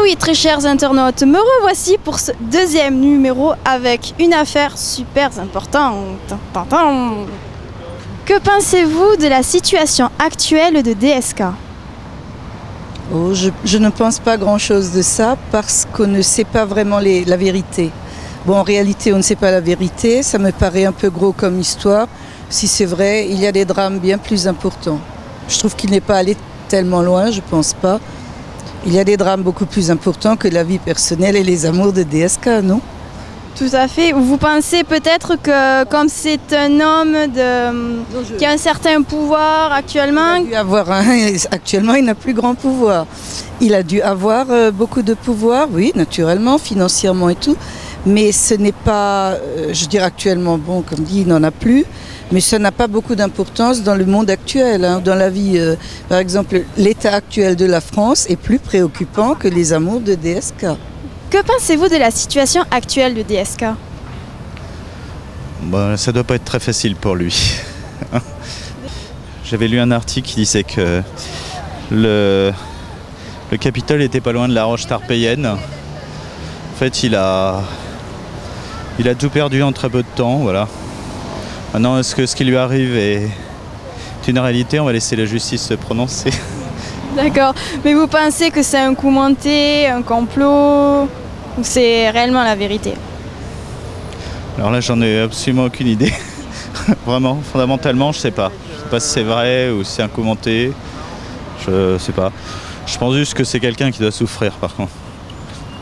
oui, très chers internautes, me revoici pour ce deuxième numéro avec une affaire super importante. Tintin. Que pensez-vous de la situation actuelle de DSK? Oh, je ne pense pas grand-chose de ça parce qu'on ne sait pas vraiment la vérité. Bon, en réalité, on ne sait pas la vérité. Ça me paraît un peu gros comme histoire. Si c'est vrai, il y a des drames bien plus importants. Je trouve qu'il n'est pas allé tellement loin, je ne pense pas. Il y a des drames beaucoup plus importants que la vie personnelle et les amours de DSK, non? Tout à fait. Vous pensez peut-être que comme c'est un homme qui a un certain pouvoir actuellement... Actuellement, il n'a plus grand pouvoir. Il a dû avoir beaucoup de pouvoir, oui, naturellement, financièrement et tout. Mais ce n'est pas, je dirais actuellement, bon, comme dit, il n'en a plus. Mais ça n'a pas beaucoup d'importance dans le monde actuel, hein, dans la vie. Par exemple, l'état actuel de la France est plus préoccupant que les amours de DSK. Que pensez-vous de la situation actuelle de DSK? Bon, ça doit pas être très facile pour lui. J'avais lu un article qui disait que le Capitole était pas loin de la Roche-Tarpéienne. En fait, il a tout perdu en très peu de temps, voilà. Maintenant, est-ce que ce qui lui arrive est une réalité? On va laisser la justice se prononcer. D'accord. Mais vous pensez que c'est un coup monté, un complot, ou c'est réellement la vérité? Alors là, j'en ai absolument aucune idée. Vraiment, fondamentalement, je sais pas. Je sais pas si c'est vrai ou si c'est un coup monté. Je sais pas. Je pense juste que c'est quelqu'un qui doit souffrir, par contre.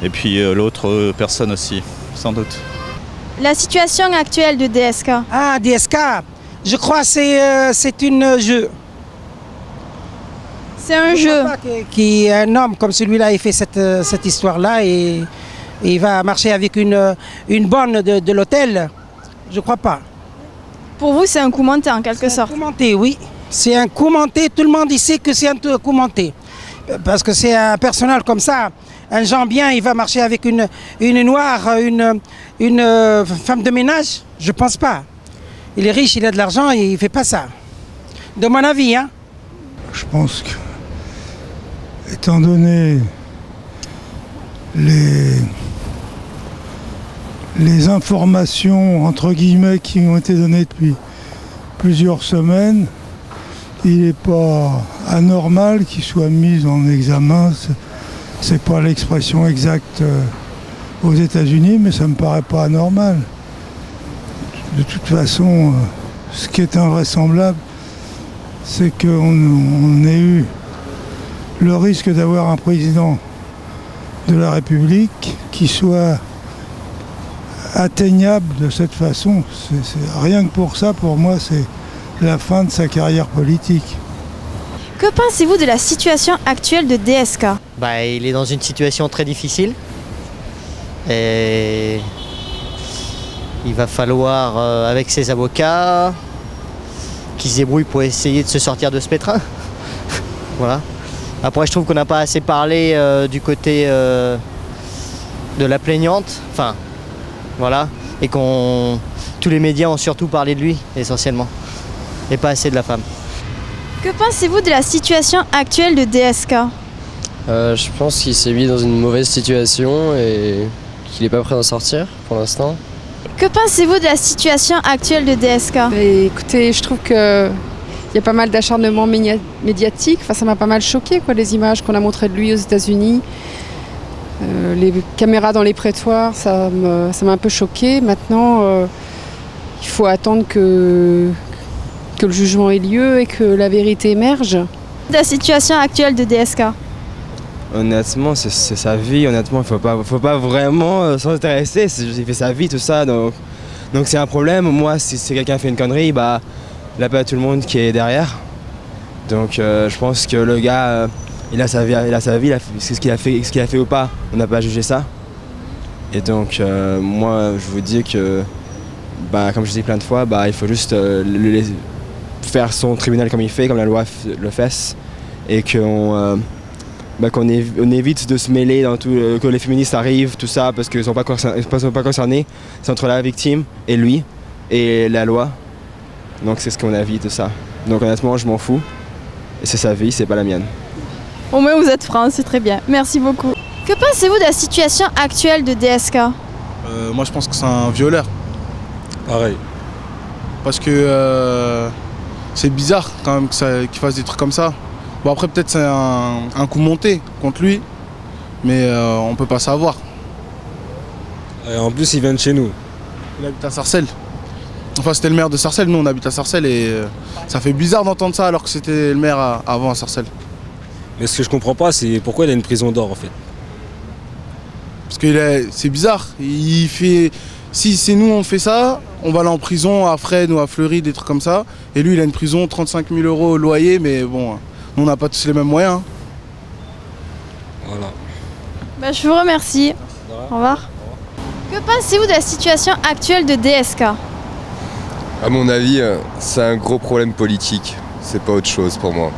Et puis l'autre personne aussi, sans doute. La situation actuelle de DSK. Ah, DSK, je crois que c'est un jeu. C'est un jeu. Un homme comme celui-là, il fait cette histoire-là et il va marcher avec une bonne de l'hôtel. Je crois pas. Pour vous, c'est un coup monté en quelque sorte? C'est un coup monté, oui. C'est un coup monté. Tout le monde sait que c'est un coup monté. Parce que c'est un personnage comme ça. Un gens bien, il va marcher avec une noire, une femme de ménage? Je pense pas. Il est riche, il a de l'argent, il fait pas ça. De mon avis, hein. Je pense que, étant donné les informations, entre guillemets, qui ont été données depuis plusieurs semaines, il n'est pas anormal qu'il soit mis en examen. C'est pas l'expression exacte aux États-Unis, mais ça me paraît pas anormal. De toute façon, ce qui est invraisemblable, c'est qu'on ait eu le risque d'avoir un président de la République qui soit atteignable de cette façon. Rien que pour ça, pour moi, c'est la fin de sa carrière politique. Que pensez-vous de la situation actuelle de DSK? Il est dans une situation très difficile et il va falloir, avec ses avocats, qu'ils se débrouillent pour essayer de se sortir de ce pétrin. Voilà. Après, je trouve qu'on n'a pas assez parlé du côté de la plaignante, enfin, voilà, et tous les médias ont surtout parlé de lui, essentiellement, et pas assez de la femme. Que pensez-vous de la situation actuelle de DSK? Je pense qu'il s'est mis dans une mauvaise situation et qu'il n'est pas prêt d'en sortir pour l'instant. Que pensez-vous de la situation actuelle de DSK? Écoutez, je trouve qu'il y a pas mal d'acharnement médiatique. Enfin, ça m'a pas mal choqué, quoi, les images qu'on a montrées de lui aux États-Unis. Les caméras dans les prétoires, ça m'a un peu choqué. Maintenant, il faut attendre que le jugement ait lieu et que la vérité émerge. La situation actuelle de DSK? Honnêtement, c'est sa vie. Honnêtement, il faut pas vraiment s'en intéresser. Il fait sa vie, tout ça. Donc c'est un problème. Moi, si quelqu'un fait une connerie, il n'y a pas tout le monde qui est derrière. Donc je pense que le gars, il a sa vie, ce qu'il a fait ou pas, on n'a pas jugé ça. Et donc moi, je vous dis que, comme je dis plein de fois, il faut juste faire son tribunal comme il fait, comme la loi le fait, et qu'on évite de se mêler dans tout, que les féministes arrivent, tout ça, parce qu'ils ne sont pas concernés. C'est entre la victime et lui, et la loi. Donc c'est ce qu'on a vu, tout ça. Donc honnêtement, je m'en fous. Et c'est sa vie, c'est pas la mienne. Au moins vous êtes franc, c'est très bien. Merci beaucoup. Que pensez-vous de la situation actuelle de DSK? Moi je pense que c'est un violeur. Pareil. Parce que c'est bizarre quand même qu'il fasse des trucs comme ça. Bon après peut-être c'est un coup monté contre lui, mais on peut pas savoir. Et en plus il vient de chez nous. Il habite à Sarcelles. Enfin c'était le maire de Sarcelles, nous on habite à Sarcelles et ça fait bizarre d'entendre ça alors que c'était le maire avant à Sarcelles. Mais ce que je comprends pas, c'est pourquoi il a une prison d'or en fait. Parce que c'est bizarre, il fait... Si c'est nous on fait ça, on va aller en prison à Fresnes ou à Fleury, des trucs comme ça. Et lui il a une prison, 35 000 € au loyer, mais bon, nous on n'a pas tous les mêmes moyens. Voilà. Bah, je vous remercie. Au revoir. Que pensez-vous de la situation actuelle de DSK? À mon avis, c'est un gros problème politique. C'est pas autre chose pour moi.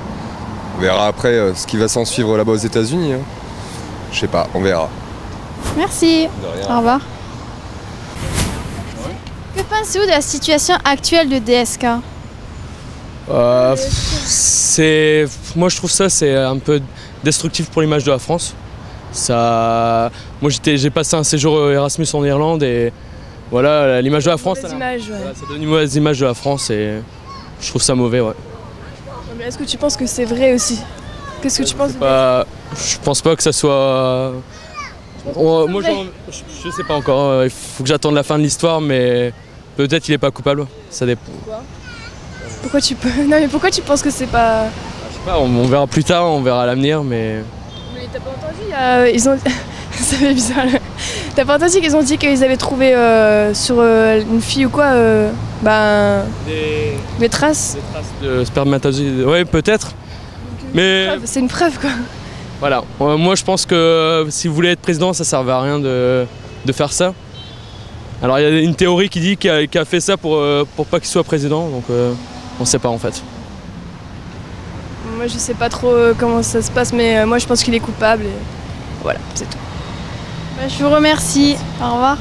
On verra après ce qui va s'en suivre là-bas aux États-Unis. Hein. Je sais pas, on verra. Merci. Au revoir. Que pensez-vous de la situation actuelle de DSK? Moi je trouve ça c'est un peu destructif pour l'image de la France. Moi j'ai passé un séjour Erasmus en Irlande et voilà l'image de la France. Ça donne une mauvaise image de la France et je trouve ça mauvais. Ouais. Mais est-ce que tu penses que c'est vrai aussi? Qu'est-ce que tu penses? Je pense pas que ça soit. Moi je sais pas encore. Il faut que j'attende la fin de l'histoire, mais peut-être qu'il est pas coupable. Ça dépend. Pourquoi tu peux? Non mais pourquoi tu penses que c'est pas? Je sais pas. On verra plus tard. On verra à l'avenir, mais. Mais t'as pas entendu? Ils ont. Ça fait bizarre. T'as pas entendu qu'ils ont dit qu'ils avaient trouvé sur une fille ou quoi des traces? Des traces de spermatozoïdes. Oui, peut-être. Mais. C'est une preuve quoi. Voilà. Moi je pense que si vous voulez être président, ça servait à rien de faire ça. Alors il y a une théorie qui dit qu'il a fait ça pour pas qu'il soit président, donc on sait pas en fait. Moi je sais pas trop comment ça se passe, mais moi je pense qu'il est coupable et voilà, c'est tout. Bah, je vous remercie. Au revoir.